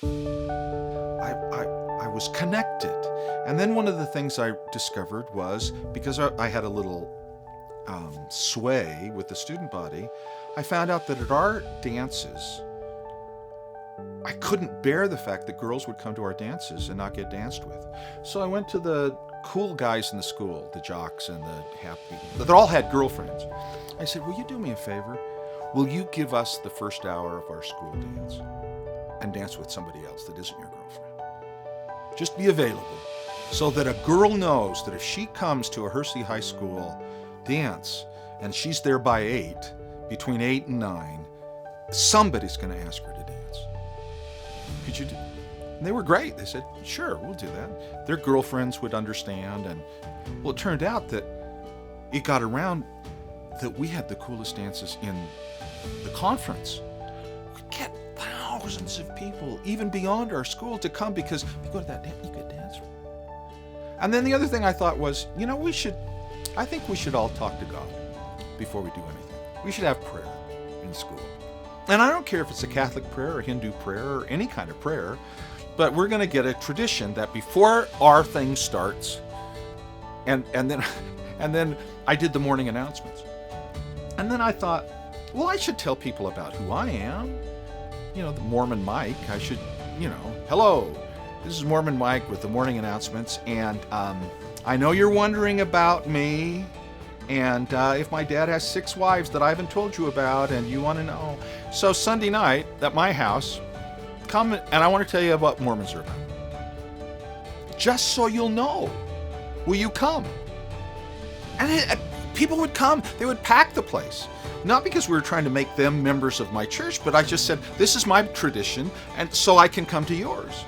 I was connected. And then one of the things I discovered was, because I had a little sway with the student body, I found out that at our dances, I couldn't bear the fact that girls would come to our dances and not get danced with. So I went to the cool guys in the school, the jocks and the happy, that all had girlfriends. I said, will you do me a favor? Will you give us the first hour of our school dance and dance with somebody else that isn't your girlfriend? Just be available so that a girl knows that if she comes to a Hersey High School dance and she's there by 8, between 8 and 9, somebody's going to ask her to dance. Could you do? And they were great. They said, sure, we'll do that. Their girlfriends would understand. And well, it turned out that it got around that we had the coolest dances in the conference. We could get thousands of people, even beyond our school, to come because if you go to that dance, you get dance. And then the other thing I thought was, I think we should all talk to God before we do anything. We should have prayer in school. And I don't care if it's a Catholic prayer or Hindu prayer or any kind of prayer, but we're going to get a tradition that before our thing starts, and then I did the morning announcements. And then I thought, well, I should tell people about who I am. The Mormon Mike. I should, hello, this is Mormon Mike with the morning announcements, and I know you're wondering about me, and if my dad has 6 wives that I haven't told you about, and you want to know. So Sunday night at my house, come, and I want to tell you about Mormons are about. Just so you'll know. Will you come? And people would come. They would pack the place. Not because we were trying to make them members of my church, but I just said, this is my tradition, and so I can come to yours.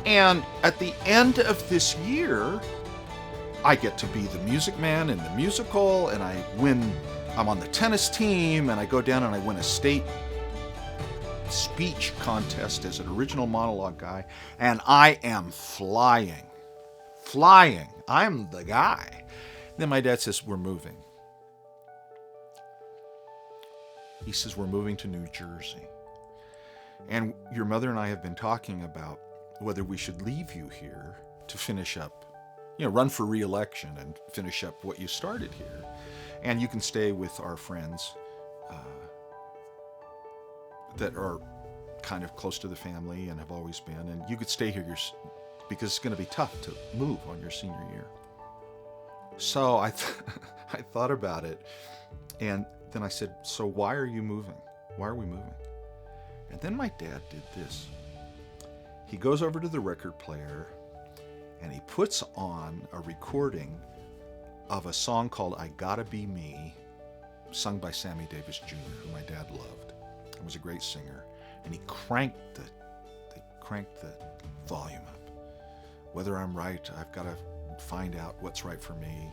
And at the end of this year, I get to be the music man in the musical, and I'm on the tennis team, and I go down and I win a state speech contest as an original monologue guy, and I am flying. I'm the guy. Then my dad says, we're moving. He says, we're moving to New Jersey. And your mother and I have been talking about whether we should leave you here to finish up, run for re-election and finish up what you started here. And you can stay with our friends that are kind of close to the family and have always been. And you could stay here because it's going to be tough to move on your senior year. So I thought about it, and then I said, so why are you moving? Why are we moving? And then my dad did this. He goes over to the record player and he puts on a recording of a song called I Gotta Be Me, sung by Sammy Davis Jr., who my dad loved. He was a great singer. And he cranked the volume up. Whether I'm right, I've got to find out what's right for me.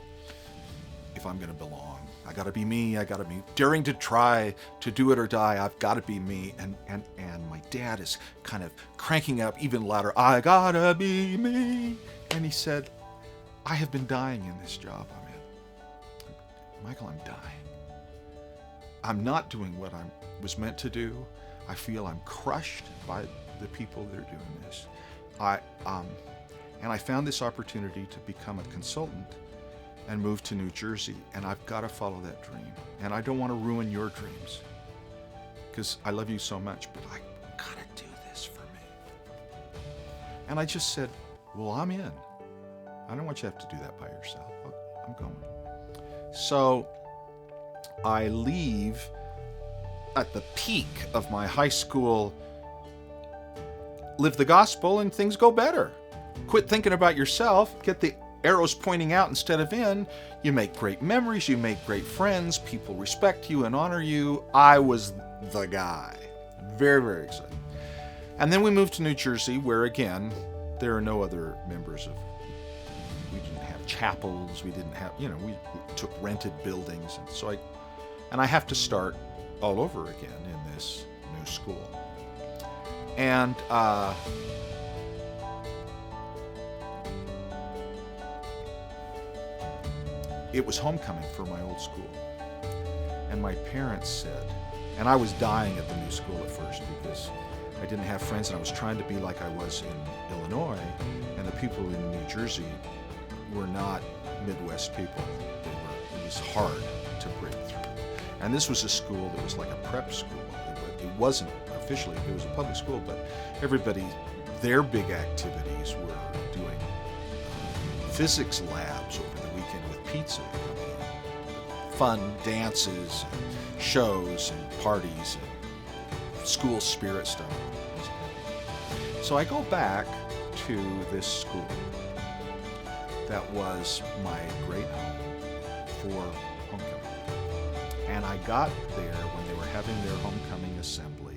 If I'm going to belong, I got to be me. I got to be daring to try to do it or die. I've got to be me. And my dad is kind of cranking up even louder. I gotta be me. And he said, I have been dying in this job I'm in. Michael, I'm dying. I'm not doing what I was meant to do. I feel I'm crushed by the people that are doing this. And I found this opportunity to become a consultant and move to New Jersey, and I've got to follow that dream. And I don't want to ruin your dreams, because I love you so much, but I gotta do this for me. And I just said, well, I'm in. I don't want you to have to do that by yourself. I'm going. So I leave at the peak of my high school, live the gospel, and things go better. Quit thinking about yourself, get the arrows pointing out instead of in. You make great memories, you make great friends, people respect you and honor you. I was the guy. Very, very excited. And then we moved to New Jersey, where again, there are no other members of, we didn't have chapels, we didn't have, we took rented buildings. And so I have to start all over again in this new school. And it was homecoming for my old school. And my parents said, and I was dying at the new school at first because I didn't have friends, and I was trying to be like I was in Illinois, and the people in New Jersey were not Midwest people. It was hard to break through. And this was a school that was like a prep school. It wasn't officially, it was a public school, but everybody, their big activities were doing physics labs over the weekend with pizza coming in. Fun dances and shows and parties and school spirit stuff. So I go back to this school that was my great home for homecoming. And I got there when they were having their homecoming assembly.